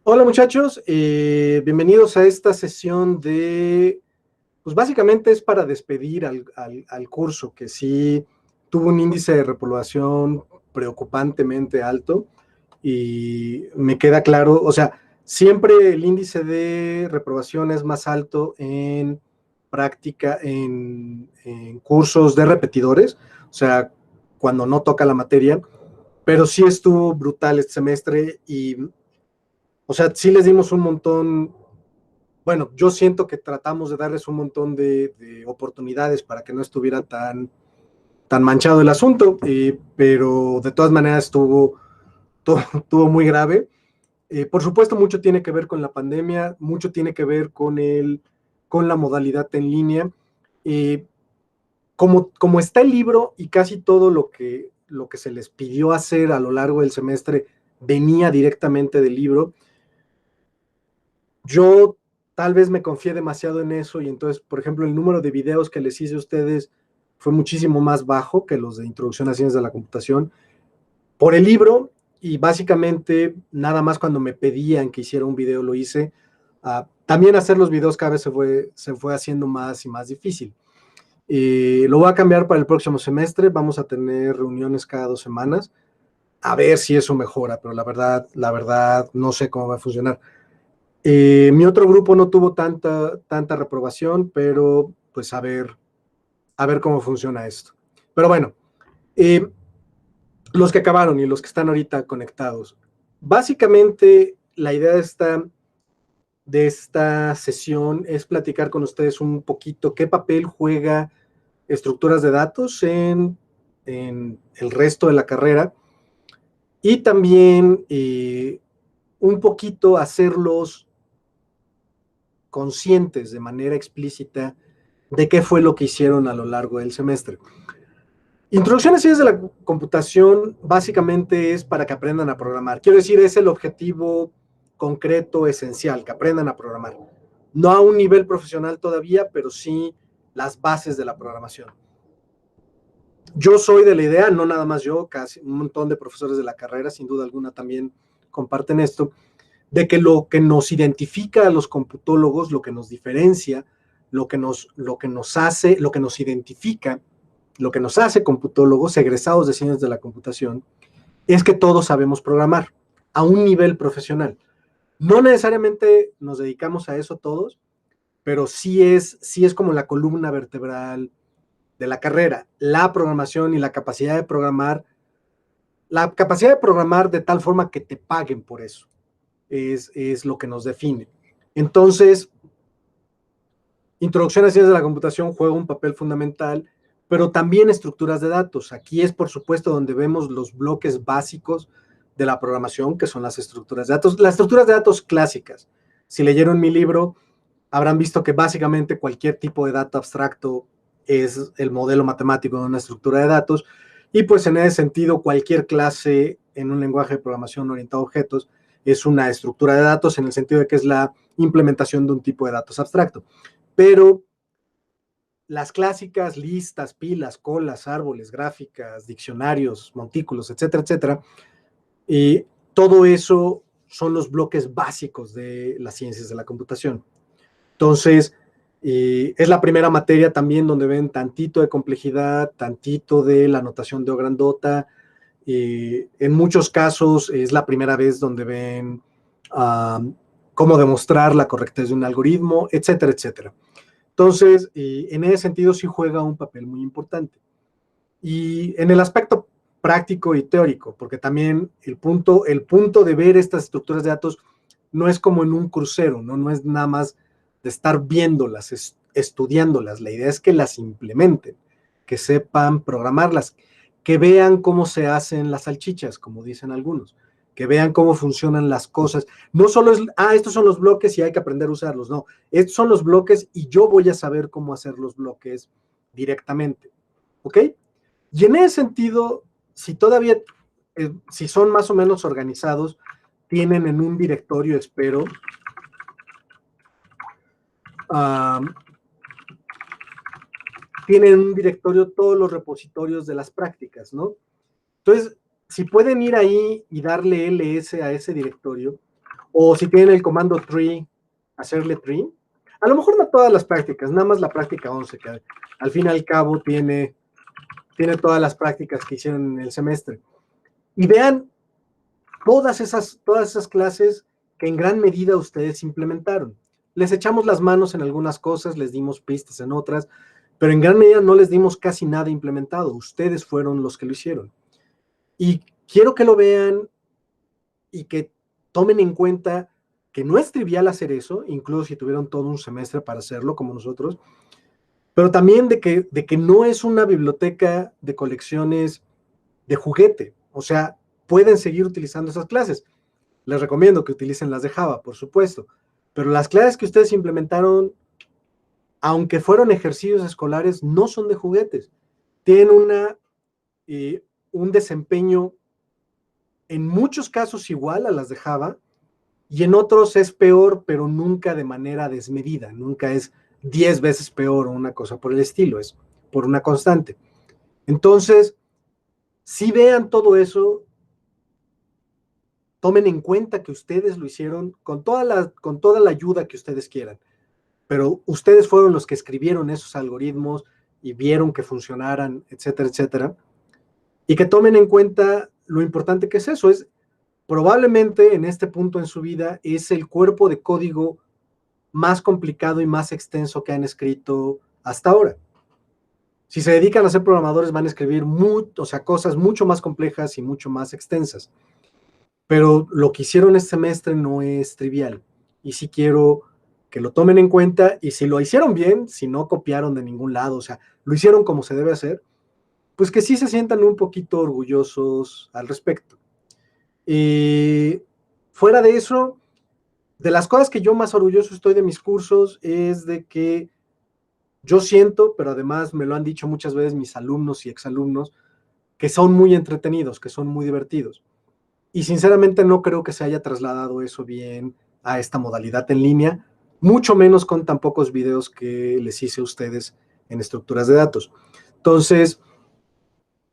Hola muchachos, bienvenidos a esta sesión de, pues básicamente es para despedir al curso que sí tuvo un índice de reprobación preocupantemente alto y me queda claro, o sea, siempre el índice de reprobación es más alto en práctica, en cursos de repetidores, o sea, cuando no toca la materia, pero sí estuvo brutal este semestre y o sea, sí les dimos un montón, bueno, yo siento que tratamos de darles un montón de oportunidades para que no estuviera tan manchado el asunto, pero de todas maneras estuvo muy grave. Por supuesto, mucho tiene que ver con la pandemia, mucho tiene que ver con la modalidad en línea. Eh, como está el libro y casi todo lo que se les pidió hacer a lo largo del semestre venía directamente del libro, yo tal vez me confié demasiado en eso y entonces, por ejemplo, el número de videos que les hice a ustedes fue muchísimo más bajo que los de Introducción a Ciencias de la Computación por el libro y básicamente nada más cuando me pedían que hiciera un video lo hice. También hacer los videos cada vez se fue haciendo más y más difícil. Lo voy a cambiar para el próximo semestre, vamos a tener reuniones cada 2 semanas, a ver si eso mejora, pero la verdad no sé cómo va a funcionar. Mi otro grupo no tuvo tanta reprobación, pero pues a ver cómo funciona esto. Pero bueno, eh, los que acabaron y los que están ahorita conectados. Básicamente, la idea de esta sesión es platicar con ustedes un poquito qué papel juega estructuras de datos en el resto de la carrera y también un poquito hacerlos conscientes de manera explícita de qué fue lo que hicieron a lo largo del semestre. Introducción a ciencias de la computación básicamente es para que aprendan a programar. Quiero decir, es el objetivo concreto, esencial, que aprendan a programar. No a un nivel profesional todavía, pero sí las bases de la programación. Yo soy de la idea, no nada más yo, casi un montón de profesores de la carrera, sin duda alguna también comparten esto, de que lo que nos identifica a los computólogos, lo que nos diferencia, lo que nos hace, lo que nos identifica, lo que nos hace computólogos, egresados de ciencias de la computación, es que todos sabemos programar a un nivel profesional. No necesariamente nos dedicamos a eso todos, pero sí es como la columna vertebral de la carrera, la programación y la capacidad de programar de tal forma que te paguen por eso, es lo que nos define. Entonces, Introducción a Ciencias de la Computación juega un papel fundamental, pero también estructuras de datos. Aquí es, por supuesto, donde vemos los bloques básicos de la programación, que son las estructuras de datos. Las estructuras de datos clásicas. Si leyeron mi libro, habrán visto que básicamente cualquier tipo de dato abstracto es el modelo matemático de una estructura de datos, y pues en ese sentido cualquier clase en un lenguaje de programación orientado a objetos es una estructura de datos en el sentido de que es la implementación de un tipo de datos abstracto. Pero las clásicas listas, pilas, colas, árboles, gráficas, diccionarios, montículos, etcétera, etcétera, todo eso son los bloques básicos de las ciencias de la computación. Entonces, es la primera materia también donde ven tantito de complejidad, tantito de la notación de O grandota. En muchos casos es la primera vez donde ven cómo demostrar la correctez de un algoritmo, etcétera, etcétera. Entonces, en ese sentido sí juega un papel muy importante. Y en el aspecto práctico y teórico, porque también el punto de ver estas estructuras de datos no es como en un crucero, no es nada más de estar viéndolas, estudiándolas. La idea es que las implementen, que sepan programarlas, que vean cómo se hacen las salchichas, como dicen algunos, que vean cómo funcionan las cosas. No solo es, estos son los bloques y hay que aprender a usarlos, no, estos son los bloques y yo voy a saber cómo hacer los bloques directamente, ¿ok? Y en ese sentido, si todavía, si son más o menos organizados, tienen en un directorio, espero, um, tienen en un directorio todos los repositorios de las prácticas, ¿no? Entonces, si pueden ir ahí y darle ls a ese directorio, o si tienen el comando tree, hacerle tree, a lo mejor no todas las prácticas, nada más la práctica 11, que al fin y al cabo tiene todas las prácticas que hicieron en el semestre. Y vean todas esas clases que en gran medida ustedes implementaron. Les echamos las manos en algunas cosas, les dimos pistas en otras, pero en gran medida no les dimos casi nada implementado. Ustedes fueron los que lo hicieron. Y quiero que lo vean y que tomen en cuenta que no es trivial hacer eso, incluso si tuvieron todo un semestre para hacerlo, como nosotros, pero también de que no es una biblioteca de colecciones de juguete. O sea, pueden seguir utilizando esas clases. Les recomiendo que utilicen las de Java, por supuesto, pero las clases que ustedes implementaron, aunque fueron ejercicios escolares, no son de juguetes. Tienen un desempeño en muchos casos igual a las de Java, y en otros es peor, pero nunca de manera desmedida, nunca es 10 veces peor o una cosa por el estilo, es por una constante. Entonces, si vean todo eso, tomen en cuenta que ustedes lo hicieron con toda la ayuda que ustedes quieran, pero ustedes fueron los que escribieron esos algoritmos y vieron que funcionaran, etcétera, etcétera, y que tomen en cuenta lo importante que es eso. Es probablemente en este punto en su vida es el cuerpo de código más complicado y más extenso que han escrito hasta ahora. Si se dedican a ser programadores van a escribir cosas mucho más complejas y mucho más extensas. Pero lo que hicieron este semestre no es trivial. Y sí quiero que lo tomen en cuenta, y si lo hicieron bien, si no copiaron de ningún lado, o sea, lo hicieron como se debe hacer, pues que sí se sientan un poquito orgullosos al respecto. Y fuera de eso, de las cosas que yo más orgulloso estoy de mis cursos es de que yo siento, pero además me lo han dicho muchas veces mis alumnos y exalumnos, que son muy entretenidos, que son muy divertidos. Y sinceramente no creo que se haya trasladado eso bien a esta modalidad en línea, mucho menos con tan pocos videos que les hice a ustedes en estructuras de datos. Entonces,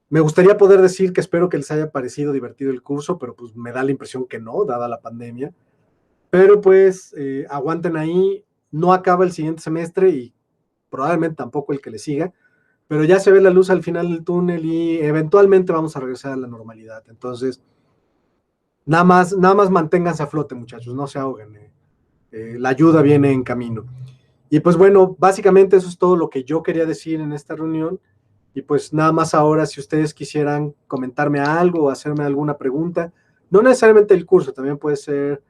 me gustaría poder decir que espero que les haya parecido divertido el curso, pero pues me da la impresión que no, dada la pandemia. Pero pues aguanten ahí, no acaba el siguiente semestre y probablemente tampoco el que le siga, pero ya se ve la luz al final del túnel y eventualmente vamos a regresar a la normalidad. Entonces, nada más manténganse a flote, muchachos, no se ahoguen. La ayuda viene en camino. Y pues bueno, básicamente eso es todo lo que yo quería decir en esta reunión. Y pues nada más ahora, si ustedes quisieran comentarme algo o hacerme alguna pregunta, no necesariamente el curso, también puede ser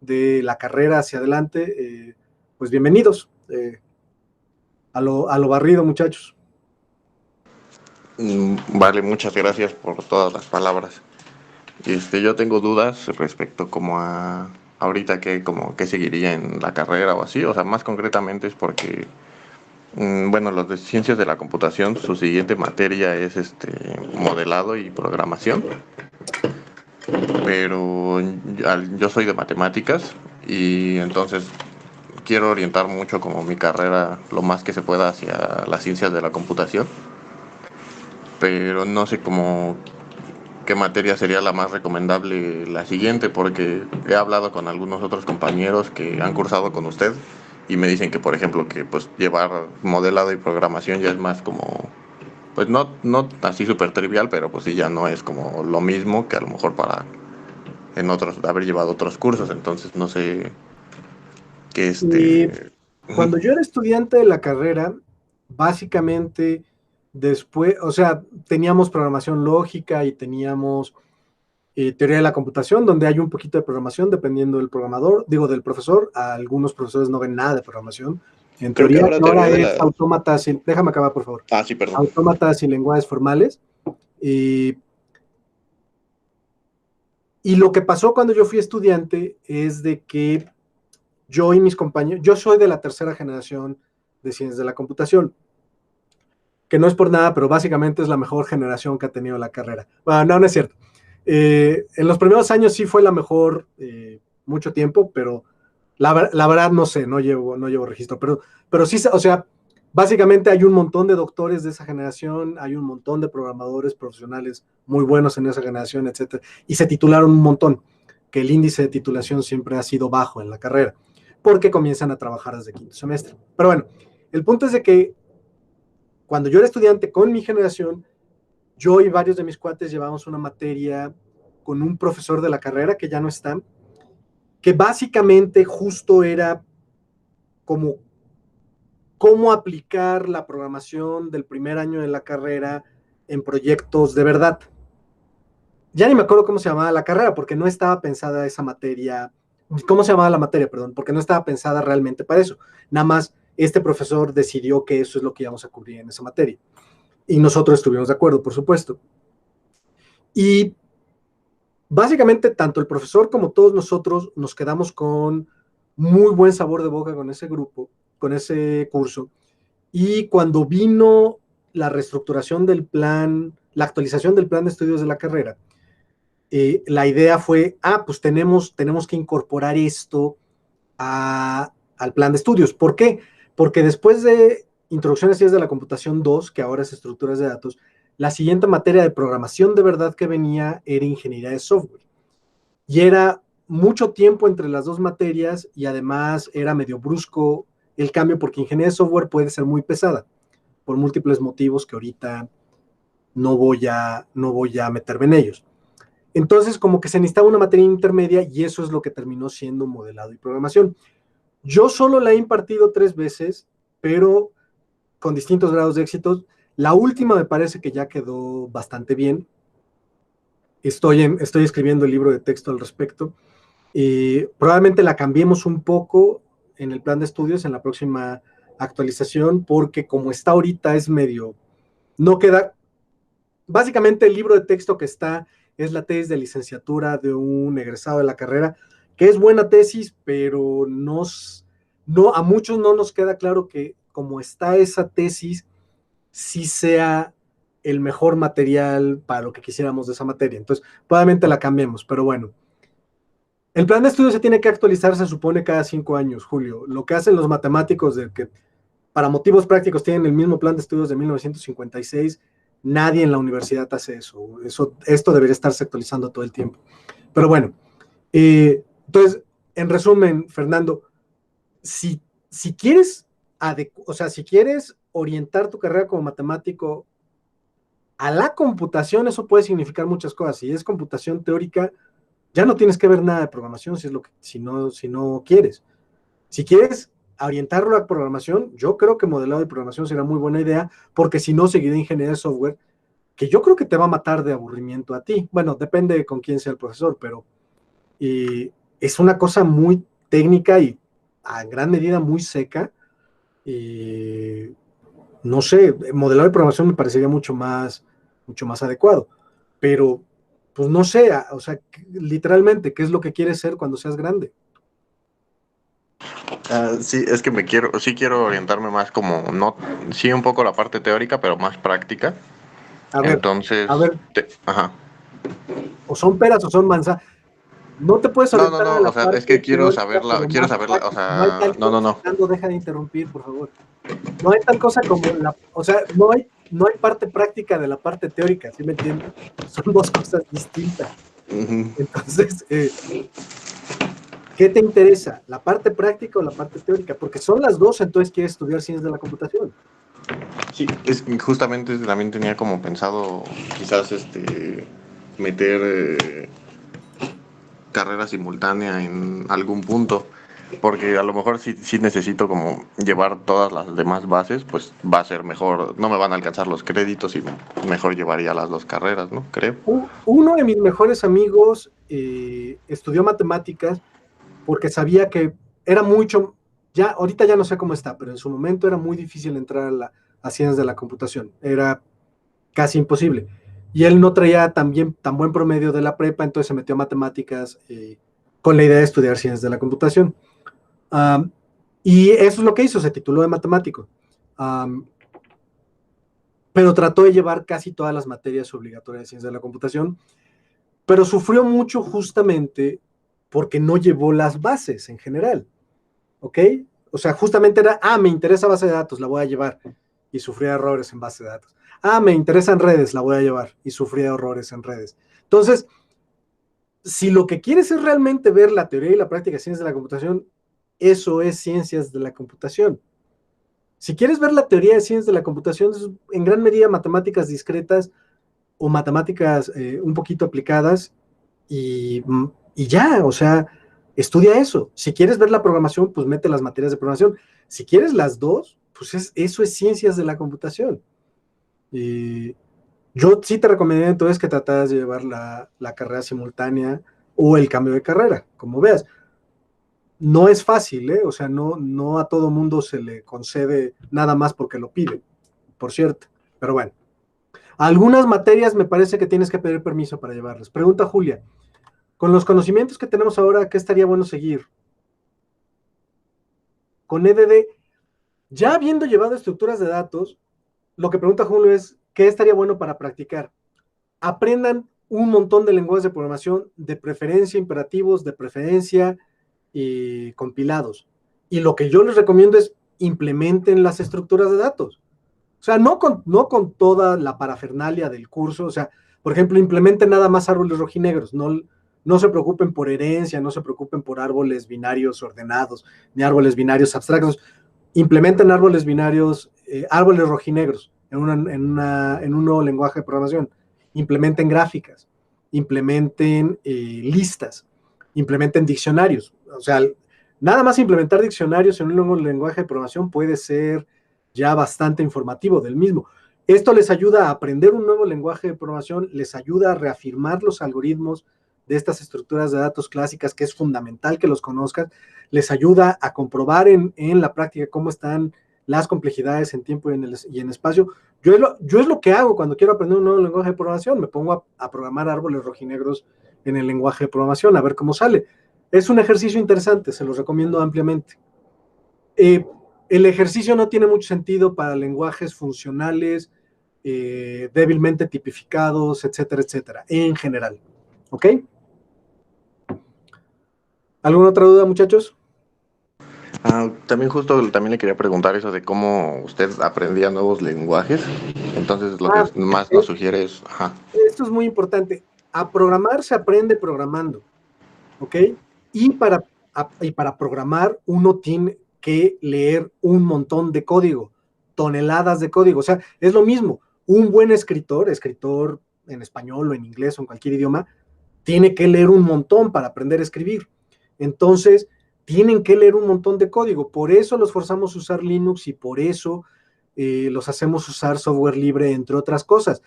de la carrera hacia adelante, pues bienvenidos a lo barrido, muchachos. Vale, muchas gracias por todas las palabras. Yo tengo dudas respecto como a ahorita que como que seguiría en la carrera o así, o sea, más concretamente es porque bueno, los de ciencias de la computación, su siguiente materia es modelado y programación, pero yo soy de matemáticas y entonces quiero orientar mucho como mi carrera lo más que se pueda hacia las ciencias de la computación, pero no sé cómo qué materia sería la más recomendable la siguiente, porque he hablado con algunos otros compañeros que han cursado con usted y me dicen que, por ejemplo, que pues llevar modelado y programación ya es más como, pues no así súper trivial, pero pues sí ya no es como lo mismo que a lo mejor para en otros, haber llevado otros cursos, entonces no sé qué Y cuando yo era estudiante de la carrera, básicamente después, o sea, teníamos programación lógica y teníamos teoría de la computación, donde hay un poquito de programación dependiendo del programador, digo, del profesor. A algunos profesores no ven nada de programación. En creo que teoría, ahora ahora teoría de es la... autómatas, déjame acabar, por favor. Ah, sí, perdón. Autómatas y lenguajes formales. Y, y lo que pasó cuando yo fui estudiante es de que yo y mis compañeros, yo soy de la tercera generación de ciencias de la computación, que no es por nada, pero básicamente es la mejor generación que ha tenido la carrera. Bueno, no es cierto. En los primeros años sí fue la mejor mucho tiempo, pero la verdad no sé, no llevo registro, pero sí, o sea, Básicamente hay un montón de doctores de esa generación, hay un montón de programadores profesionales muy buenos en esa generación, etcétera, y se titularon un montón, que el índice de titulación siempre ha sido bajo en la carrera, porque comienzan a trabajar desde quinto semestre. Pero bueno, el punto es de que cuando yo era estudiante con mi generación, yo y varios de mis cuates llevamos una materia con un profesor de la carrera que ya no está, que básicamente justo era como cómo aplicar la programación del primer año de la carrera en proyectos de verdad. Ya ni me acuerdo cómo se llamaba la carrera, porque no estaba pensada esa materia, cómo se llamaba la materia, perdón, porque no estaba pensada realmente para eso. Nada más este profesor decidió que eso es lo que íbamos a cubrir en esa materia. Y nosotros estuvimos de acuerdo, por supuesto. Y básicamente, tanto el profesor como todos nosotros nos quedamos con muy buen sabor de boca con ese grupo, con ese curso. Y cuando vino la reestructuración del plan, la actualización del plan de estudios de la carrera, la idea fue, pues tenemos que incorporar esto al plan de estudios. ¿Por qué? Porque después de Introducción a Ciencias de la Computación 2, que ahora es Estructuras de Datos, la siguiente materia de programación de verdad que venía era Ingeniería de Software. Y era mucho tiempo entre las dos materias y además era medio brusco el cambio porque Ingeniería de Software puede ser muy pesada por múltiples motivos que ahorita no voy a meterme en ellos. Entonces, como que se necesitaba una materia intermedia y eso es lo que terminó siendo modelado y programación. Yo solo la he impartido 3 veces, pero con distintos grados de éxito. La última me parece que ya quedó bastante bien. Estoy escribiendo el libro de texto al respecto. Probablemente la cambiemos un poco en el plan de estudios en la próxima actualización, porque como está ahorita es medio, no queda, básicamente el libro de texto que está es la tesis de licenciatura de un egresado de la carrera, que es buena tesis, pero no, a muchos no nos queda claro que como está esa tesis, sí sea el mejor material para lo que quisiéramos de esa materia. Entonces, probablemente la cambiemos, pero bueno. El plan de estudio se tiene que actualizar, se supone, cada 5 años, Julio. Lo que hacen los matemáticos de que para motivos prácticos tienen el mismo plan de estudios de 1956, nadie en la universidad hace eso. Esto debería estarse actualizando todo el tiempo. Pero bueno, entonces, en resumen, Fernando, si quieres, o sea, si quieres orientar tu carrera como matemático a la computación, eso puede significar muchas cosas. Si es computación teórica, ya no tienes que ver nada de programación si no quieres. Si quieres orientarlo a programación, yo creo que modelado de programación será muy buena idea, porque si no, seguiré ingeniería de software, que yo creo que te va a matar de aburrimiento a ti. Bueno, depende con quién sea el profesor, pero es una cosa muy técnica y a gran medida muy seca. No sé, modelado de programación me parecería mucho más adecuado, pero pues no sé, o sea, literalmente, ¿qué es lo que quieres ser cuando seas grande? Sí, es que sí quiero orientarme más como, no, sí un poco la parte teórica, pero más práctica. A ver, a Entonces, ver, ajá. o son peras o son manzanas. No te puedes No, no, orientar a no, la o sea, es parte que teórica, pero quiero más saberla, o práctica. No hay sea, tal no, no, cosa, no. Fernando, deja de interrumpir, por favor. No hay tal cosa como o sea, no hay parte práctica de la parte teórica, ¿sí me entiendes? Son dos cosas distintas. Ujú. Entonces, ¿qué te interesa? ¿La parte práctica o la parte teórica? Porque son las dos, entonces quieres estudiar ciencias de la computación. Sí, justamente también tenía como pensado quizás meter carrera simultánea en algún punto, porque a lo mejor sí necesito como llevar todas las demás bases, pues va a ser mejor, no me van a alcanzar los créditos y mejor llevaría las dos carreras, ¿no? Creo. Uno de mis mejores amigos estudió matemáticas porque sabía que era mucho, ya ahorita ya no sé cómo está, pero en su momento era muy difícil entrar a ciencias de la computación, era casi imposible. Y él no traía tan buen promedio de la prepa, entonces se metió a matemáticas con la idea de estudiar ciencias de la computación. Um, y eso es lo que hizo, se tituló de matemático. Um, pero trató de llevar casi todas las materias obligatorias de ciencias de la computación, pero sufrió mucho justamente porque no llevó las bases en general, ¿ok? O sea, justamente era, me interesa base de datos, la voy a llevar. Y sufría errores en base de datos. Me interesan redes, la voy a llevar. Y sufría errores en redes. Entonces, si lo que quieres es realmente ver la teoría y la práctica de ciencias de la computación, eso es ciencias de la computación. Si quieres ver la teoría de ciencias de la computación, es en gran medida matemáticas discretas o matemáticas un poquito aplicadas y ya, o sea, estudia eso. Si quieres ver la programación, pues mete las materias de programación. Si quieres las dos, pues eso es ciencias de la computación. Yo sí te recomendaría entonces que trataras de llevar la carrera simultánea o el cambio de carrera, como veas. No es fácil, ¿eh? O sea, no a todo mundo se le concede nada más porque lo pide, por cierto. Pero bueno, algunas materias me parece que tienes que pedir permiso para llevarlas. Pregunta Julia, con los conocimientos que tenemos ahora, ¿qué estaría bueno seguir? Con EDD, ya habiendo llevado estructuras de datos, lo que pregunta Julio es, ¿qué estaría bueno para practicar? Aprendan un montón de lenguajes de programación, de preferencia imperativos, de preferencia compilados. Y lo que yo les recomiendo es implementen las estructuras de datos. O sea, no con toda la parafernalia del curso, o sea, por ejemplo, implementen nada más árboles rojinegros, no se preocupen por herencia, no se preocupen por árboles binarios ordenados, ni árboles binarios abstractos, implementen árboles binarios, árboles rojinegros en un nuevo lenguaje de programación, implementen gráficas, implementen listas, implementen diccionarios, o sea, nada más implementar diccionarios en un nuevo lenguaje de programación puede ser ya bastante informativo del mismo. Esto les ayuda a aprender un nuevo lenguaje de programación, les ayuda a reafirmar los algoritmos de estas estructuras de datos clásicas, que es fundamental que los conozcan, les ayuda a comprobar en la práctica cómo están las complejidades en tiempo y en espacio. Yo es lo que hago cuando quiero aprender un nuevo lenguaje de programación, me pongo a programar árboles rojinegros en el lenguaje de programación, a ver cómo sale. Es un ejercicio interesante, se los recomiendo ampliamente. El ejercicio no tiene mucho sentido para lenguajes funcionales, débilmente tipificados, etcétera, etcétera, en general. ¿Ok? ¿Alguna otra duda, muchachos? También justo también le quería preguntar eso de cómo usted aprendía nuevos lenguajes. Entonces lo que más nos sugiere es, Esto es muy importante. A programar se aprende programando, ¿ok? Y para programar uno tiene que leer un montón de código, toneladas de código. O sea, es lo mismo. Un buen escritor en español o en inglés o en cualquier idioma, tiene que leer un montón para aprender a escribir. Entonces, tienen que leer un montón de código. Por eso los forzamos a usar Linux y por eso los hacemos usar software libre, entre otras cosas.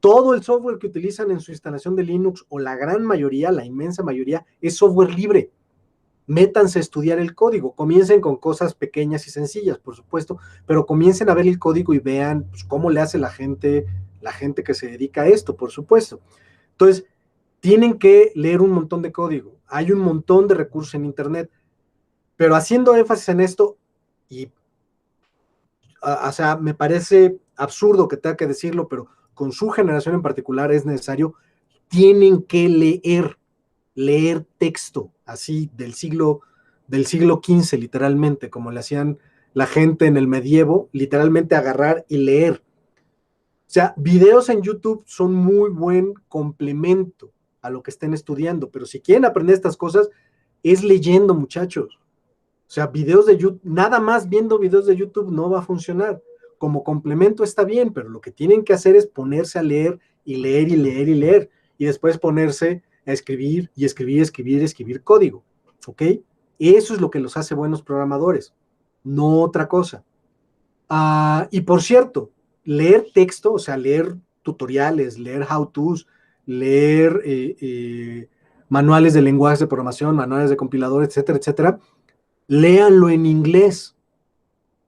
Todo el software que utilizan en su instalación de Linux, o la gran mayoría, la inmensa mayoría, es software libre. Métanse a estudiar el código. Comiencen con cosas pequeñas y sencillas, por supuesto, pero comiencen a ver el código y vean pues, cómo le hace la gente que se dedica a esto, por supuesto. Entonces, tienen que leer un montón de código. Hay un montón de recursos en Internet, pero haciendo énfasis en esto, y o sea, me parece absurdo que tenga que decirlo, pero con su generación en particular es necesario, tienen que leer texto, así del siglo XV, literalmente, como le hacían la gente en el medievo, literalmente agarrar y leer. O sea, videos en YouTube son muy buen complemento a lo que estén estudiando, pero si quieren aprender estas cosas, es leyendo, muchachos. O sea, videos de YouTube, nada más viendo videos de YouTube no va a funcionar. Como complemento está bien, pero lo que tienen que hacer es ponerse a leer y leer y leer y leer, y después ponerse a escribir y escribir, escribir, escribir código. ¿Ok? Eso es lo que los hace buenos programadores, no otra cosa. Y por cierto, leer texto, o sea, leer tutoriales, leer how-tos, leer manuales de lenguajes de programación, manuales de compilador, etcétera, etcétera, léanlo en inglés.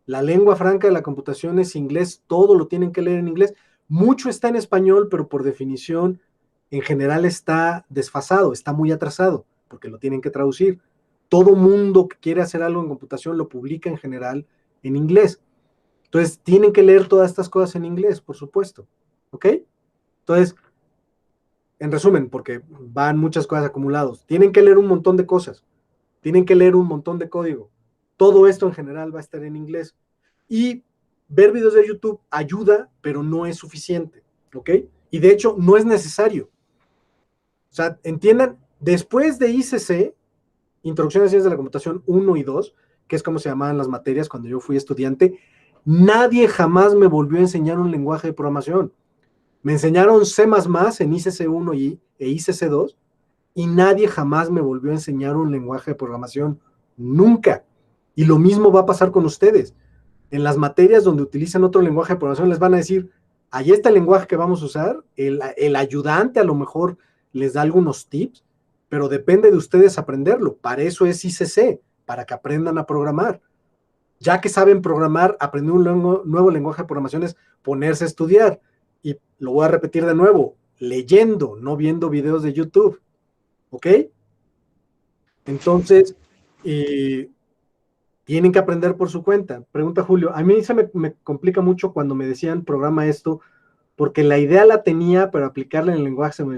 La lengua franca de la computación es inglés, todo lo tienen que leer en inglés. Mucho está en español, pero por definición, en general está desfasado, está muy atrasado, porque lo tienen que traducir. Todo mundo que quiere hacer algo en computación lo publica en general en inglés. Entonces, tienen que leer todas estas cosas en inglés, por supuesto. ¿Ok? Entonces, en resumen, porque van muchas cosas acumuladas, tienen que leer un montón de cosas, tienen que leer un montón de código, Todo esto en general va a estar en inglés. Y ver videos de YouTube ayuda, pero no es suficiente, ¿ok? Y de hecho, no es necesario. O sea, entiendan, después de ICC, Introducción a Ciencias de la Computación 1 y 2, que es como se llamaban las materias cuando yo fui estudiante, nadie jamás me volvió a enseñar un lenguaje de programación. Me enseñaron C++ en ICC 1 e ICC 2, y nadie jamás me volvió a enseñar un lenguaje de programación. Nunca. Y lo mismo va a pasar con ustedes. En las materias donde utilizan otro lenguaje de programación les van a decir, ahí está el lenguaje que vamos a usar, el ayudante a lo mejor les da algunos tips, pero depende de ustedes aprenderlo. Para eso es ICC, para que aprendan a programar. Ya que saben programar, aprender un nuevo lenguaje de programación es ponerse a estudiar. Y lo voy a repetir de nuevo, leyendo, no viendo videos de YouTube. ¿Ok? Entonces, tienen que aprender por su cuenta. Pregunta Julio, a mí me complica mucho cuando me decían programa esto, porque la idea la tenía, pero aplicarla en el lenguaje se me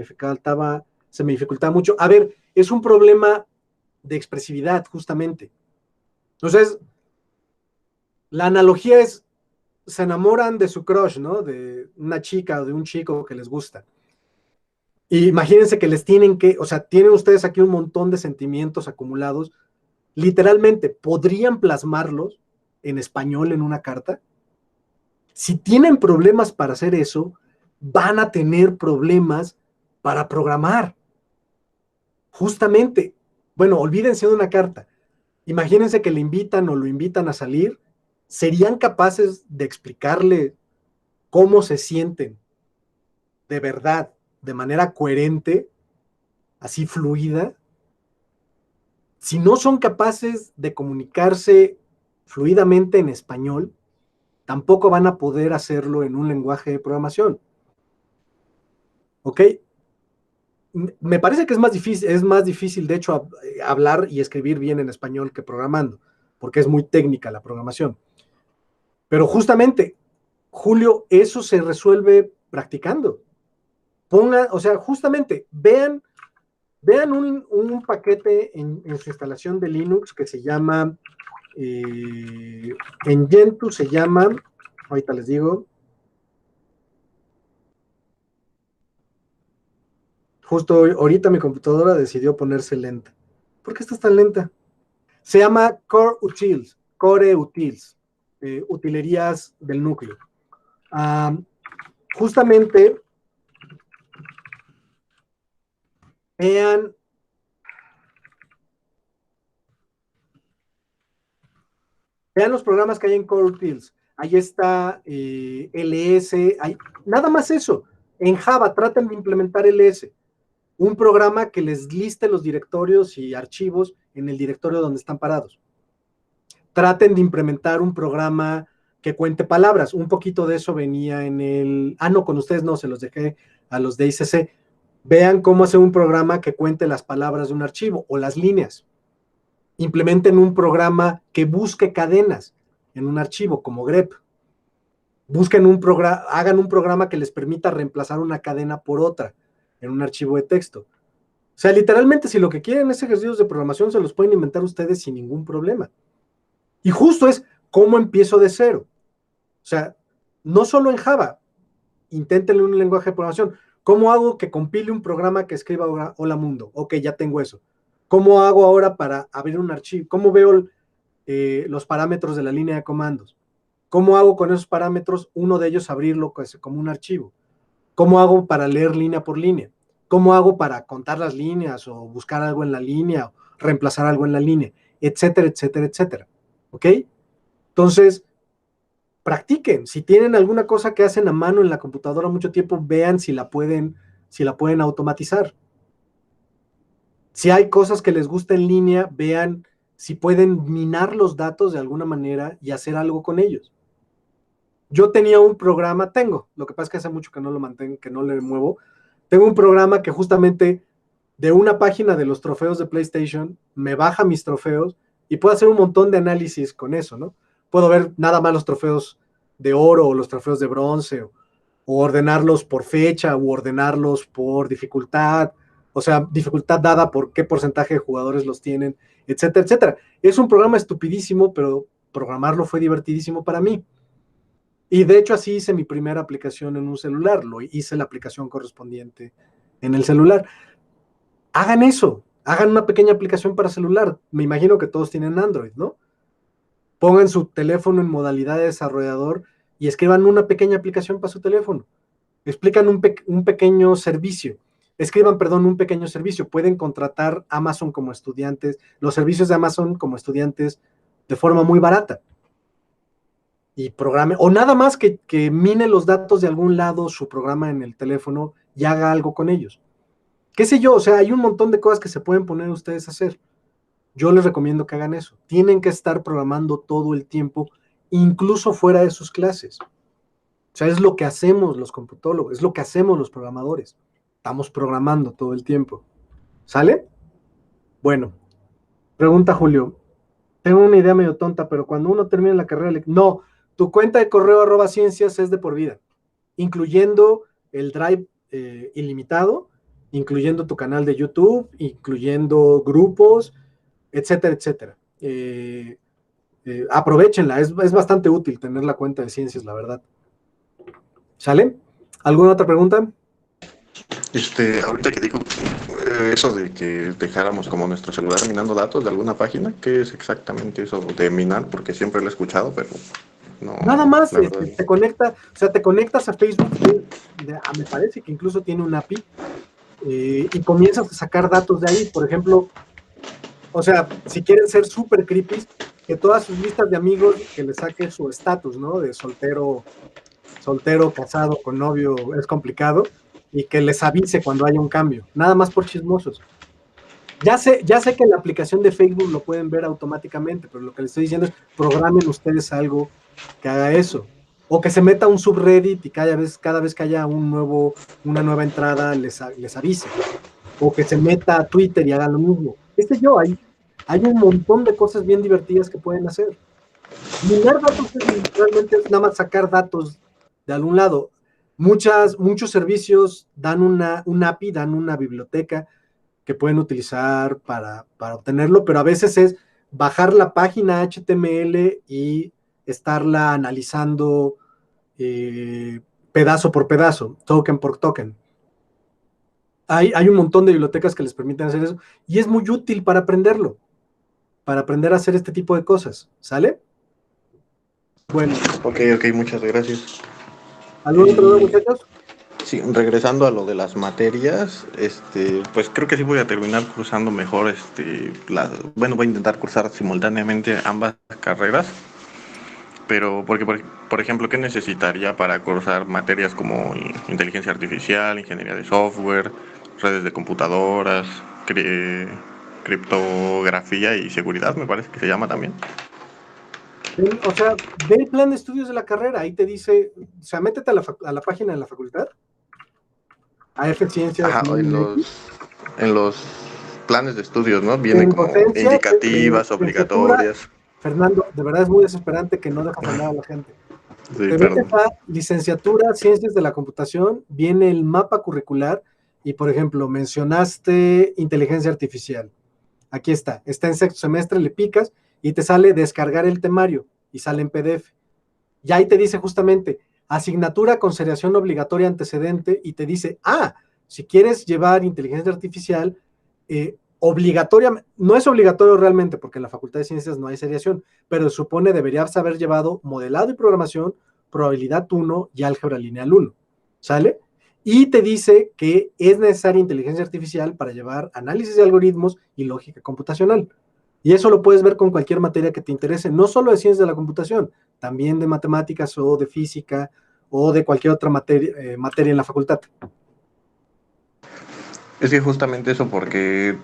dificultaba mucho. A ver, es un problema de expresividad, justamente. Entonces, la analogía es, se enamoran de su crush, ¿no? De una chica o de un chico que les gusta. Y imagínense que les tienen que, o sea, tienen ustedes aquí un montón de sentimientos acumulados. Literalmente, ¿podrían plasmarlos en español en una carta? Si tienen problemas para hacer eso, van a tener problemas para programar. Justamente, bueno, olvídense de una carta. Imagínense que le invitan o lo invitan a salir. ¿Serían capaces de explicarle cómo se sienten de verdad, de manera coherente, así fluida? Si no son capaces de comunicarse fluidamente en español, tampoco van a poder hacerlo en un lenguaje de programación. ¿Ok? Me parece que es más difícil, de hecho, hablar y escribir bien en español que programando, porque es muy técnica la programación. Pero justamente, Julio, eso se resuelve practicando. O sea, justamente, vean un paquete en su instalación de Linux que se llama, en Gentoo se llama, ahorita les digo, justo ahorita mi computadora decidió ponerse lenta. ¿Por qué estás tan lenta? Se llama Core Utils, utilerías del núcleo. Justamente, vean los programas que hay en Core Utils. Ahí está LS, nada más eso. En Java traten de implementar LS, un programa que les liste los directorios y archivos en el directorio donde están parados. Traten de implementar un programa que cuente palabras. Un poquito de eso venía en el... no, con ustedes no, se los dejé a los de ICC. Vean cómo hacer un programa que cuente las palabras de un archivo o las líneas. Implementen un programa que busque cadenas en un archivo, como grep. Hagan un programa que les permita reemplazar una cadena por otra en un archivo de texto. O sea, literalmente, si lo que quieren es ejercicios de programación, se los pueden inventar ustedes sin ningún problema. Y justo es cómo empiezo de cero. O sea, no solo en Java, inténtenle un lenguaje de programación. ¿Cómo hago que compile un programa que escriba Hola Mundo? Ok, ya tengo eso. ¿Cómo hago ahora para abrir un archivo? ¿Cómo veo los parámetros de la línea de comandos? ¿Cómo hago con esos parámetros, uno de ellos abrirlo como un archivo? ¿Cómo hago para leer línea por línea? ¿Cómo hago para contar las líneas o buscar algo en la línea o reemplazar algo en la línea? Etcétera, etcétera, etcétera. ¿Ok? Entonces, practiquen. Si tienen alguna cosa que hacen a mano en la computadora mucho tiempo, vean si la pueden automatizar. Si hay cosas que les gusta en línea, vean si pueden minar los datos de alguna manera y hacer algo con ellos. Yo tenía un programa, lo que pasa es que hace mucho que no lo mantengo, que no le muevo. Tengo un programa que justamente de una página de los trofeos de PlayStation me baja mis trofeos y puedo hacer un montón de análisis con eso, ¿no? Puedo ver nada más los trofeos de oro o los trofeos de bronce o ordenarlos por fecha o ordenarlos por dificultad. O sea, dificultad dada por qué porcentaje de jugadores los tienen, etcétera, etcétera. Es un programa estupidísimo, pero programarlo fue divertidísimo para mí. Y de hecho así hice mi primera aplicación en un celular, lo hice la aplicación correspondiente en el celular. Hagan eso, hagan una pequeña aplicación para celular. Me imagino que todos tienen Android, ¿no? Pongan su teléfono en modalidad de desarrollador y escriban una pequeña aplicación para su teléfono. Explican un pequeño servicio. Escriban, perdón, un pequeño servicio. Pueden contratar Amazon como estudiantes, los servicios de Amazon como estudiantes de forma muy barata. Y programe, o nada más que mine los datos de algún lado, su programa en el teléfono, y haga algo con ellos. Qué sé yo, o sea, hay un montón de cosas que se pueden poner ustedes a hacer. Yo les recomiendo que hagan eso. Tienen que estar programando todo el tiempo, incluso fuera de sus clases. O sea, es lo que hacemos los computólogos, es lo que hacemos los programadores. Estamos programando todo el tiempo. ¿Sale? Bueno, pregunta Julio. Tengo una idea medio tonta, pero cuando uno termina la carrera, no, tu cuenta de correo @ciencias es de por vida, incluyendo el Drive ilimitado, incluyendo tu canal de YouTube, incluyendo grupos, etcétera, etcétera. Aprovechenla, es bastante útil tener la cuenta de ciencias, la verdad. ¿Sale? ¿Alguna otra pregunta? Ahorita que digo eso de que dejáramos como nuestro celular minando datos de alguna página, ¿qué es exactamente eso de minar? Porque siempre lo he escuchado, pero no. Nada más, La verdad. te conecta, o sea, te conectas a Facebook, me parece que incluso tiene un API, y comienzas a sacar datos de ahí. Por ejemplo, o sea, si quieren ser súper creepy, que todas sus listas de amigos, que le saque su estatus, ¿no? De soltero, casado, con novio, es complicado, y que les avise cuando haya un cambio, nada más por chismosos. Ya sé que en la aplicación de Facebook lo pueden ver automáticamente, pero lo que les estoy diciendo es, programen ustedes algo que haga eso. O que se meta a un subreddit y cada vez que haya una nueva entrada les avise. O que se meta a Twitter y haga lo mismo. Hay un montón de cosas bien divertidas que pueden hacer. Minar datos realmente es nada más sacar datos de algún lado. Muchos servicios dan un API, dan una biblioteca que pueden utilizar para obtenerlo, pero a veces es bajar la página HTML y estarla analizando pedazo por pedazo, token por token. Hay un montón de bibliotecas que les permiten hacer eso y es muy útil para aprenderlo, para aprender a hacer este tipo de cosas. ¿Sale? Bueno. Ok, muchas gracias. ¿Alguna otra duda, muchachos? Sí, regresando a lo de las materias, pues creo que sí voy a terminar cursando mejor, voy a intentar cursar simultáneamente ambas carreras, pero porque, por ejemplo, ¿qué necesitaría para cursar materias como inteligencia artificial, ingeniería de software, redes de computadoras, criptografía y seguridad, me parece que se llama también? O sea, ve el plan de estudios de la carrera, ahí te dice, o sea, métete a la página de la facultad, a F Ciencias. Ajá, en los planes de estudios, ¿no? Viene como indicativas, obligatorias. Fernando, de verdad es muy desesperante que no dejas hablar a la gente. Sí, te metes a licenciatura, ciencias de la computación, viene el mapa curricular y, por ejemplo, mencionaste inteligencia artificial. Aquí está en sexto semestre, le picas y te sale descargar el temario y sale en PDF. Y ahí te dice justamente asignatura con seriación obligatoria antecedente y te dice, si quieres llevar inteligencia artificial, obligatoria, no es obligatorio realmente porque en la Facultad de Ciencias no hay seriación, pero supone deberías haber llevado modelado y programación, probabilidad 1 y álgebra lineal 1, ¿sale? Y te dice que es necesaria inteligencia artificial para llevar análisis de algoritmos y lógica computacional. Y eso lo puedes ver con cualquier materia que te interese, no solo de ciencias de la computación, también de matemáticas o de física o de cualquier otra materia en la facultad. Es que justamente eso, porque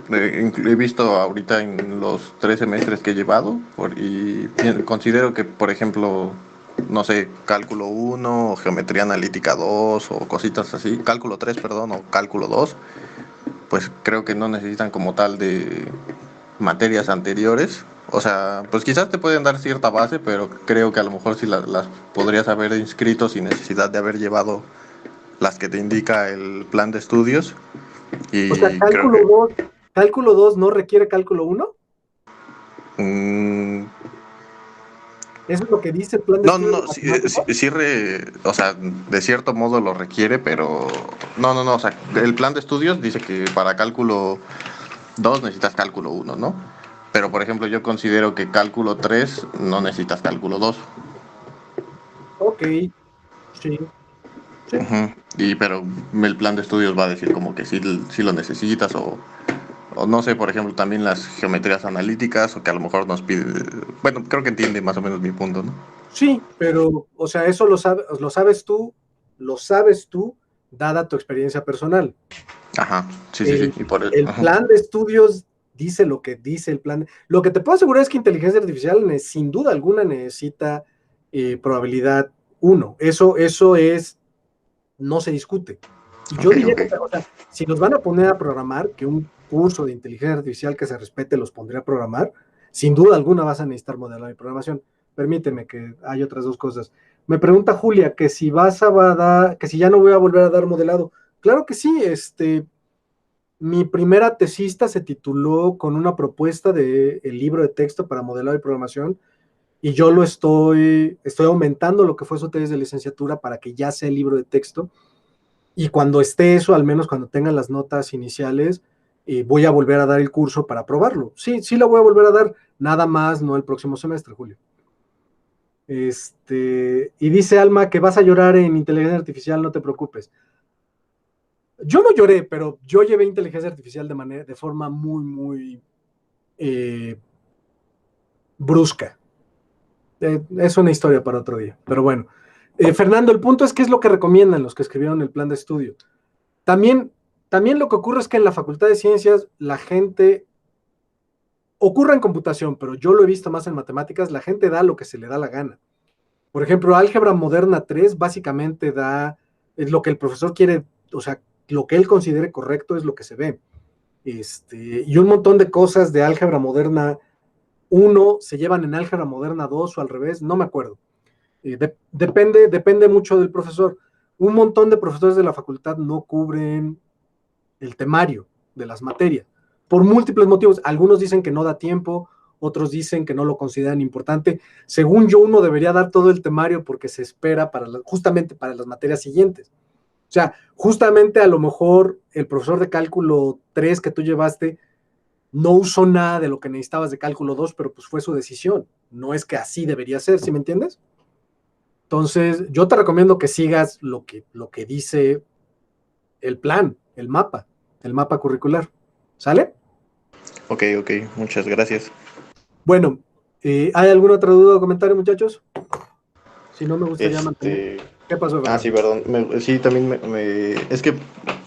he visto ahorita en los 3 semestres que he llevado y considero que, por ejemplo, no sé, cálculo 1 o geometría analítica 2 o cositas así, cálculo 3, perdón, o cálculo 2, pues creo que no necesitan como tal de materias anteriores. O sea, pues quizás te pueden dar cierta base, pero creo que a lo mejor sí las podrías haber inscrito sin necesidad de haber llevado las que te indica el plan de estudios, O sea, Y creo que cálculo 2 no requiere cálculo 1. mm, Eso es lo que dice el plan de no, estudios de no, sí, matemáticas. o sea, de cierto modo lo requiere, pero no, o sea, el plan de estudios dice que para cálculo 2 necesitas cálculo uno, ¿no? Pero por ejemplo, yo considero que cálculo 3 no necesitas cálculo 2. Ok, sí, sí. Ujú. Pero el plan de estudios va a decir como que sí lo necesitas o no sé, por ejemplo, también las geometrías analíticas o que a lo mejor nos pide, bueno, creo que entiende más o menos mi punto, ¿no? Sí, pero, o sea, eso lo sabes tú, dada tu experiencia personal. Ajá, sí, El, y por eso. el plan de estudios dice lo que dice el plan. Lo que te puedo asegurar es que inteligencia artificial sin duda alguna necesita probabilidad 1. Eso es, no se discute. Y yo Ok, diría ok. que, o sea, si nos van a poner a programar, que un curso de inteligencia artificial que se respete los pondría a programar, sin duda alguna vas a necesitar modelado y programación. Permíteme que hay otras dos cosas. Me pregunta Julia que si que si ya no voy a volver a dar modelado. Claro que sí, mi primera tesista se tituló con una propuesta de el libro de texto para modelado y programación y yo estoy aumentando lo que fue su tesis de licenciatura para que ya sea el libro de texto y cuando esté eso, al menos cuando tengan las notas iniciales, voy a volver a dar el curso para probarlo. Sí, sí lo voy a volver a dar, nada más no el próximo semestre, Julio. Y dice Alma que vas a llorar en inteligencia artificial, no te preocupes. Yo no lloré, pero yo llevé inteligencia artificial de forma muy, muy eh, brusca. Es una historia para otro día, pero bueno. Fernando, el punto es qué es lo que recomiendan los que escribieron el plan de estudio. También, también lo que ocurre es que en la Facultad de Ciencias la gente, ocurre en computación, pero yo lo he visto más en matemáticas, la gente da lo que se le da la gana. Por ejemplo, álgebra moderna 3 básicamente es lo que el profesor quiere, o sea, lo que él considere correcto es lo que se ve. Y un montón de cosas de álgebra moderna 1 se llevan en álgebra moderna 2 o al revés, no me acuerdo. Depende mucho del profesor. Un montón de profesores de la facultad no cubren el temario de las materias, por múltiples motivos. Algunos dicen que no da tiempo, otros dicen que no lo consideran importante. Según yo, uno debería dar todo el temario porque se espera justamente para las materias siguientes. O sea, justamente a lo mejor el profesor de cálculo 3 que tú llevaste no usó nada de lo que necesitabas de cálculo 2, pero pues fue su decisión. No es que así debería ser, ¿sí me entiendes? Entonces, yo te recomiendo que sigas lo que dice el mapa curricular. ¿Sale? Ok, muchas gracias. Bueno, ¿hay alguna otra duda o comentario, muchachos? Si no, me gustaría mantener. Este, ¿Qué pasó, sí, Fernando? perdón. Sí, también es que,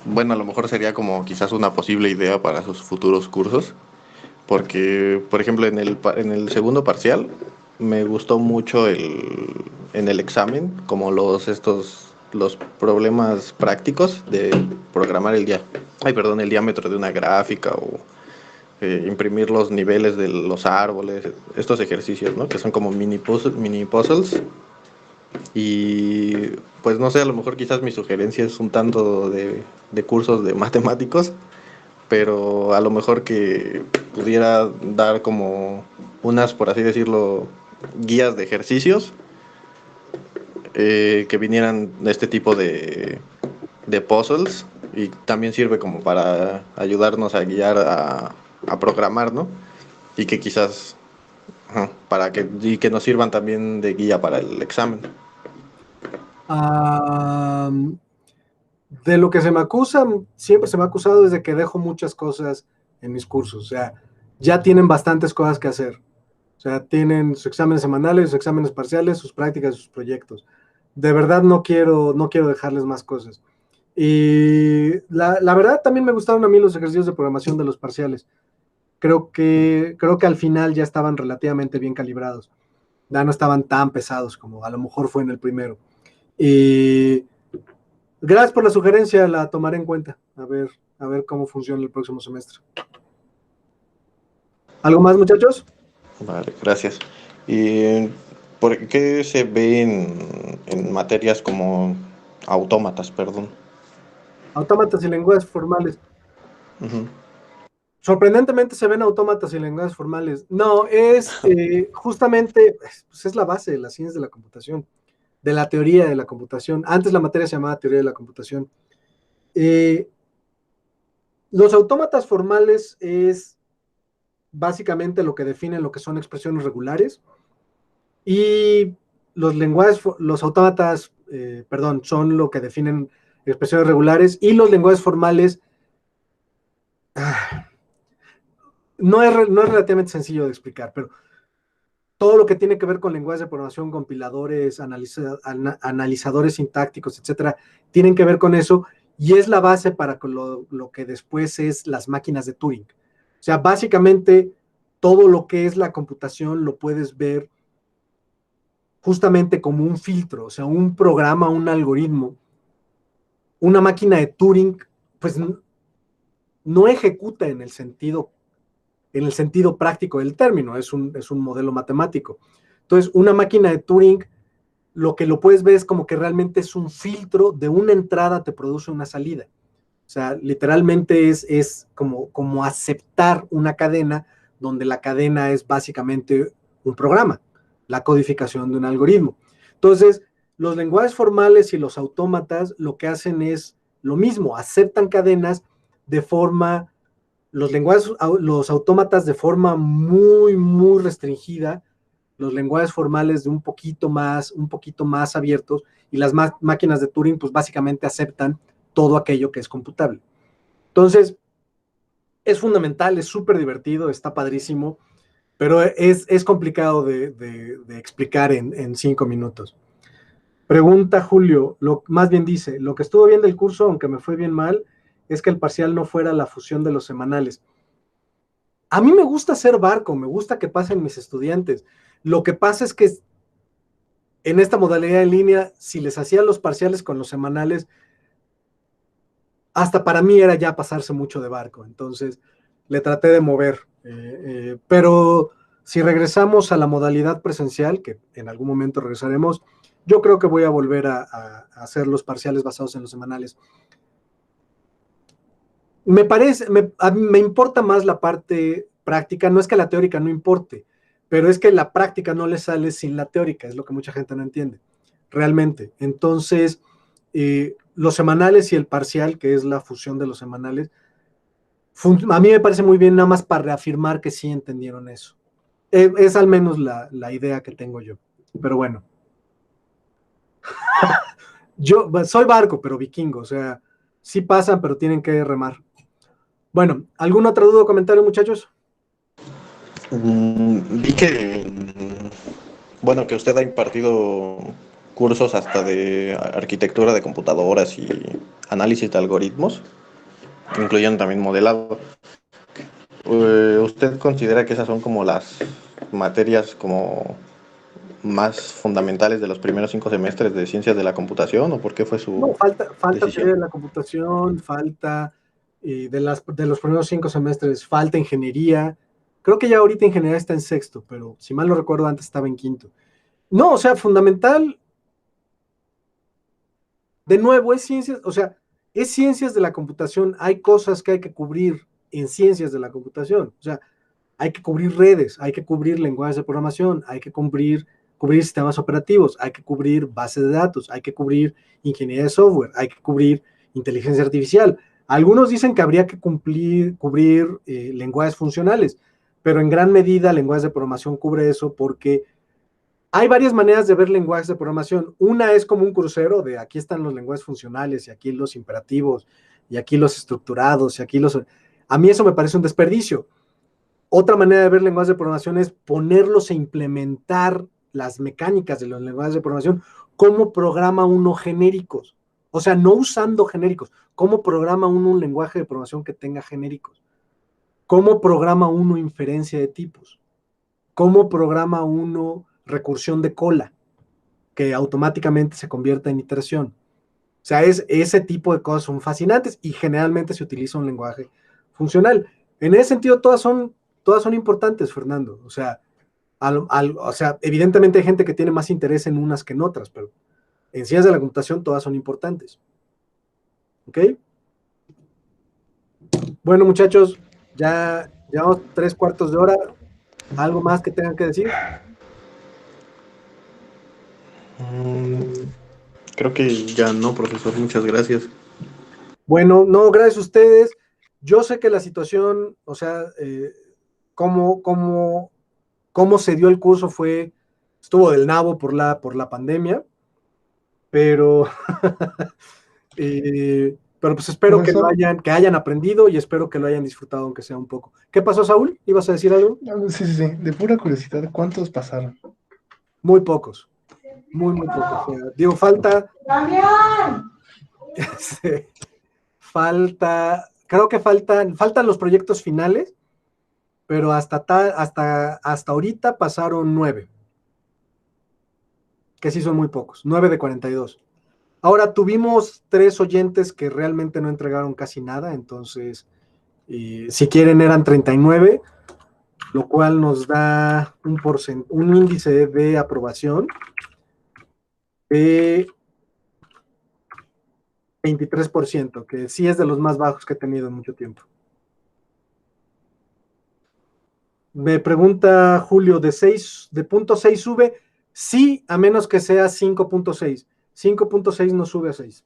bueno, a lo mejor sería como quizás una posible idea para sus futuros cursos, porque, por ejemplo, en el segundo parcial me gustó mucho en el examen, como los problemas prácticos de programar el diámetro de una gráfica o imprimir los niveles de los árboles, estos ejercicios, ¿no? Que son como mini puzzles. Y pues no sé, a lo mejor quizás mi sugerencia es un tanto de cursos de matemáticos, pero a lo mejor que pudiera dar como unas, por así decirlo, guías de ejercicios que vinieran de este tipo de puzzles y también sirve como para ayudarnos a guiar a programar, ¿no? Y que quizás, y que nos sirvan también de guía para el examen. Ah, de lo que se me acusa, siempre se me ha acusado desde que dejo muchas cosas en mis cursos. O sea, ya tienen bastantes cosas que hacer. O sea, tienen sus exámenes semanales, sus exámenes parciales, sus prácticas, sus proyectos. De verdad no quiero dejarles más cosas. Y la verdad también me gustaron a mí los ejercicios de programación de los parciales. Creo que al final ya estaban relativamente bien calibrados. Ya no estaban tan pesados como a lo mejor fue en el primero. Y gracias por la sugerencia, la tomaré en cuenta. A ver cómo funciona el próximo semestre. ¿Algo más, muchachos? Vale, gracias. ¿Y por qué se ve en materias como autómatas, perdón? Autómatas y lenguajes formales. Ujú. Sorprendentemente se ven autómatas y lenguajes formales. No, es justamente, pues es la base de las ciencias de la computación, de la teoría de la computación. Antes la materia se llamaba teoría de la computación. Eh, los autómatas formales es básicamente lo que definen lo que son expresiones regulares y los lenguajes, los autómatas, perdón, son lo que definen expresiones regulares y los lenguajes formales ah, no es relativamente sencillo de explicar, pero todo lo que tiene que ver con lenguajes de programación, compiladores, analizadores sintácticos, etcétera, tienen que ver con eso y es la base para lo que después es las máquinas de Turing. O sea, básicamente todo lo que es la computación lo puedes ver justamente como un filtro, o sea, un programa, un algoritmo. Una máquina de Turing, pues no ejecuta en el sentido práctico del término, es un modelo matemático. Entonces, una máquina de Turing, lo que lo puedes ver es como que realmente es un filtro de una entrada te produce una salida. O sea, literalmente es como aceptar una cadena donde la cadena es básicamente un programa, la codificación de un algoritmo. Entonces, los lenguajes formales y los autómatas lo que hacen es lo mismo, aceptan cadenas de forma, los autómatas de forma muy, muy restringida, los lenguajes formales de un poquito más abiertos, y las máquinas de Turing, pues básicamente aceptan todo aquello que es computable. Entonces, es fundamental, es súper divertido, está padrísimo, pero es complicado de explicar en 5 minutos. Pregunta Julio, más bien dice, lo que estuvo bien del curso, aunque me fue bien mal, es que el parcial no fuera la fusión de los semanales. A mí me gusta ser barco, me gusta que pasen mis estudiantes. Lo que pasa es que en esta modalidad en línea, si les hacía los parciales con los semanales, hasta para mí era ya pasarse mucho de barco. Entonces, le traté de mover. Pero si regresamos a la modalidad presencial, que en algún momento regresaremos, yo creo que voy a volver a hacer los parciales basados en los semanales. Me importa más la parte práctica, no es que la teórica no importe, pero es que la práctica no le sale sin la teórica, es lo que mucha gente no entiende, realmente. Entonces, los semanales y el parcial, que es la fusión de los semanales, a mí me parece muy bien nada más para reafirmar que sí entendieron eso. Es al menos la idea que tengo yo, pero bueno. Yo soy barco, pero vikingo, o sea, sí pasan, pero tienen que remar. Bueno, ¿alguna otra duda o comentario, muchachos? Vi que, bueno, que usted ha impartido cursos hasta de arquitectura de computadoras y análisis de algoritmos, incluyendo también modelado. ¿Usted considera que esas son como las materias como más fundamentales de los primeros 5 semestres de ciencias de la computación o por qué fue No, su falta teoría decisión? de la computación, falta de los primeros 5 semestres, falta ingeniería. Creo que ya ahorita ingeniería está en sexto, pero si mal no recuerdo, antes estaba en quinto. No, o sea, fundamental, de nuevo, es ciencias, o sea, es ciencias de la computación. Hay cosas que hay que cubrir en ciencias de la computación. O sea, hay que cubrir redes, hay que cubrir lenguajes de programación, hay que cubrir sistemas operativos, hay que cubrir bases de datos, hay que cubrir ingeniería de software, hay que cubrir inteligencia artificial. Algunos dicen que habría que cubrir lenguajes funcionales, pero en gran medida lenguajes de programación cubre eso porque hay varias maneras de ver lenguajes de programación. Una es como un crucero de aquí están los lenguajes funcionales y aquí los imperativos y aquí los estructurados y aquí los... A mí eso me parece un desperdicio. Otra manera de ver lenguajes de programación es ponerlos e implementar las mecánicas de los lenguajes de programación. ¿Cómo programa uno genéricos? O sea, no usando genéricos. ¿Cómo programa uno un lenguaje de programación que tenga genéricos? ¿Cómo programa uno inferencia de tipos? ¿Cómo programa uno recursión de cola que automáticamente se convierta en iteración? O sea, ese tipo de cosas son fascinantes y generalmente se utiliza un lenguaje funcional. En ese sentido, todas son importantes, Fernando. O sea, evidentemente hay gente que tiene más interés en unas que en otras, pero en ciencias de la computación todas son importantes. ¿Ok? Bueno, muchachos, ya llevamos 3 cuartos de hora. ¿Algo más que tengan que decir? Creo que ya no, profesor. Muchas gracias. Bueno, no, gracias a ustedes. Yo sé que la situación, o sea, cómo, cómo, cómo se dio el curso estuvo del nabo por la pandemia, pero, pero pues espero Profesor, que hayan aprendido y espero que lo hayan disfrutado, aunque sea un poco. ¿Qué pasó, Saúl? ¿Ibas a decir algo? sí, sí, sí, de pura curiosidad, ¿cuántos pasaron? Muy pocos, muy, muy pocos. O sea, digo, falta, este, creo que faltan los proyectos finales, pero hasta ahorita pasaron 9, que sí son muy pocos, 9 de 42. Ahora tuvimos 3 oyentes que realmente no entregaron casi nada, entonces, si quieren, eran 39, lo cual nos da un índice de aprobación de 23%, que sí es de los más bajos que he tenido en mucho tiempo. Me pregunta Julio, ¿de punto 6 sube? Sí, a menos que sea 5.6. 5.6 no sube a 6,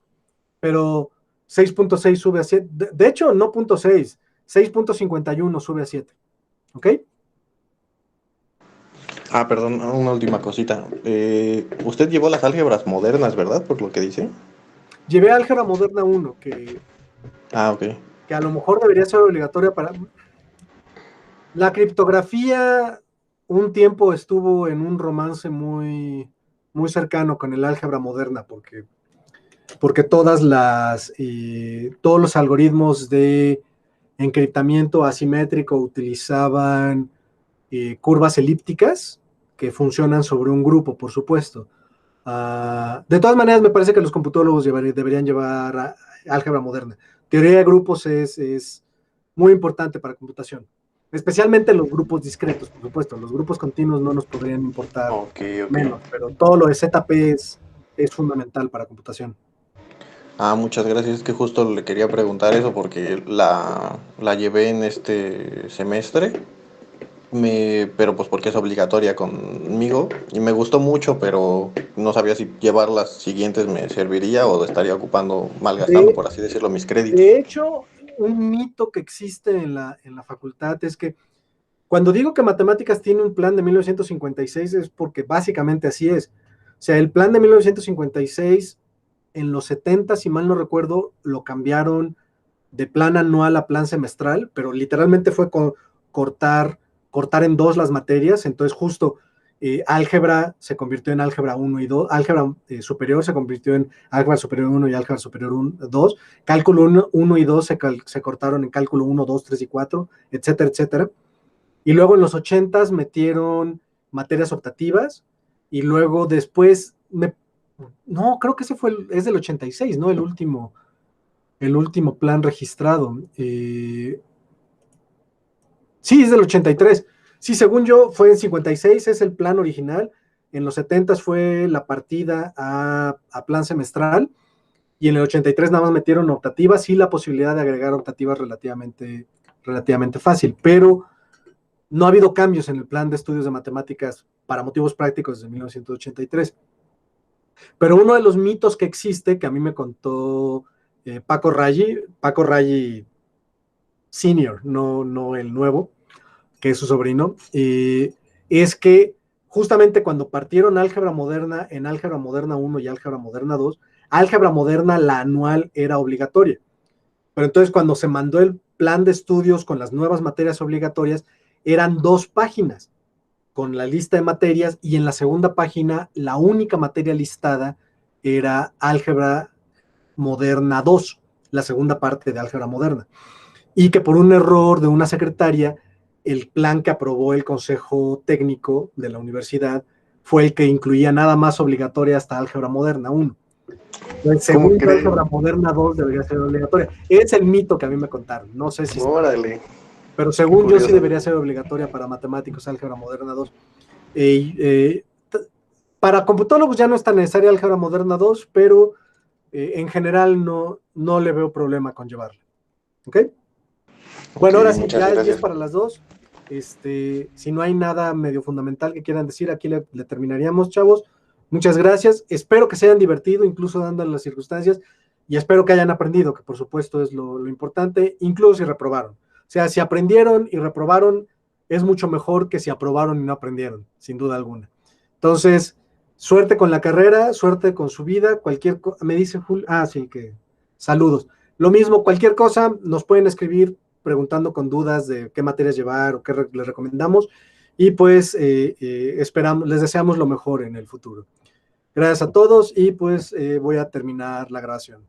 pero 6.6 sube a 7. De hecho, no punto 6, 6.51 sube a 7. ¿Ok? Ah, perdón, una última cosita. Usted llevó las álgebras modernas, ¿verdad? Por lo que dice. Llevé álgebra moderna 1, Ah, ok. que a lo mejor debería ser obligatoria para... La criptografía un tiempo estuvo en un romance muy, muy cercano con el álgebra moderna, porque todos los algoritmos de encriptamiento asimétrico utilizaban curvas elípticas que funcionan sobre un grupo, por supuesto. De todas maneras, me parece que los computólogos deberían llevar álgebra moderna. Teoría de grupos es muy importante para computación, especialmente los grupos discretos, por supuesto. Los grupos continuos no nos podrían importar Ok, ok. menos, pero todo lo de ZP es fundamental para computación. Ah, muchas gracias. Es que justo le quería preguntar eso porque la llevé en este semestre, pero pues porque es obligatoria conmigo y me gustó mucho, pero no sabía si llevar las siguientes me serviría o estaría ocupando, malgastando, De, por así decirlo, mis créditos. de hecho, un mito que existe en la facultad es que cuando digo que matemáticas tiene un plan de 1956 es porque básicamente así es. O sea, el plan de 1956 en los 70, si mal no recuerdo, lo cambiaron de plan anual a plan semestral, pero literalmente fue cortar, cortar en dos las materias. Entonces, justo álgebra se convirtió en álgebra 1 y 2, álgebra superior se convirtió en álgebra superior 1 y álgebra superior 2, cálculo 1 y 2 se cortaron en cálculo 1, 2, 3 y 4, etcétera, etcétera. Y luego en los 80s metieron materias optativas y luego después, no, creo que es del 86, ¿no? El último plan registrado. Sí, es del 83. Sí, según yo, fue en 56, es el plan original. En los 70 fue la partida a plan semestral. Y en el 83 nada más metieron optativas y la posibilidad de agregar optativas relativamente fácil. Pero no ha habido cambios en el plan de estudios de matemáticas para motivos prácticos desde 1983. Pero uno de los mitos que existe, que a mí me contó Paco Raggi Senior, no el nuevo, que es su sobrino, es que justamente cuando partieron álgebra moderna en álgebra moderna 1 y álgebra moderna 2, álgebra moderna, la anual, era obligatoria. Pero entonces cuando se mandó el plan de estudios con las nuevas materias obligatorias, eran 2 páginas con la lista de materias y en la segunda página la única materia listada era álgebra moderna 2, la segunda parte de álgebra moderna. Y que por un error de una secretaria, el plan que aprobó el Consejo Técnico de la universidad fue el que incluía nada más obligatoria hasta álgebra moderna 1. Entonces, ¿Cómo según cree? álgebra moderna 2 debería ser obligatoria. Es el mito que a mí me contaron. No sé si está, Órale, pero qué según yo sí curioso. debería ser obligatoria para matemáticos álgebra moderna 2. Eh, para computólogos ya no es tan necesaria álgebra moderna 2, pero en general no le veo problema con llevarla. ¿Ok? Bueno, Ok, ahora sí, muchas ya es 10 gracias. para las 2. Si no hay nada medio fundamental que quieran decir, aquí le terminaríamos, chavos. Muchas gracias. Espero que se hayan divertido, incluso dando las circunstancias, y espero que hayan aprendido, que por supuesto es lo importante, incluso si reprobaron. O sea, si aprendieron y reprobaron, es mucho mejor que si aprobaron y no aprendieron, sin duda alguna. Entonces, suerte con la carrera, suerte con su vida, cualquier cosa, me dice Julio, sí, que saludos. Lo mismo, cualquier cosa, nos pueden escribir preguntando con dudas de qué materias llevar o qué les recomendamos, y pues esperamos, les deseamos lo mejor en el futuro. Gracias a todos y pues voy a terminar la grabación.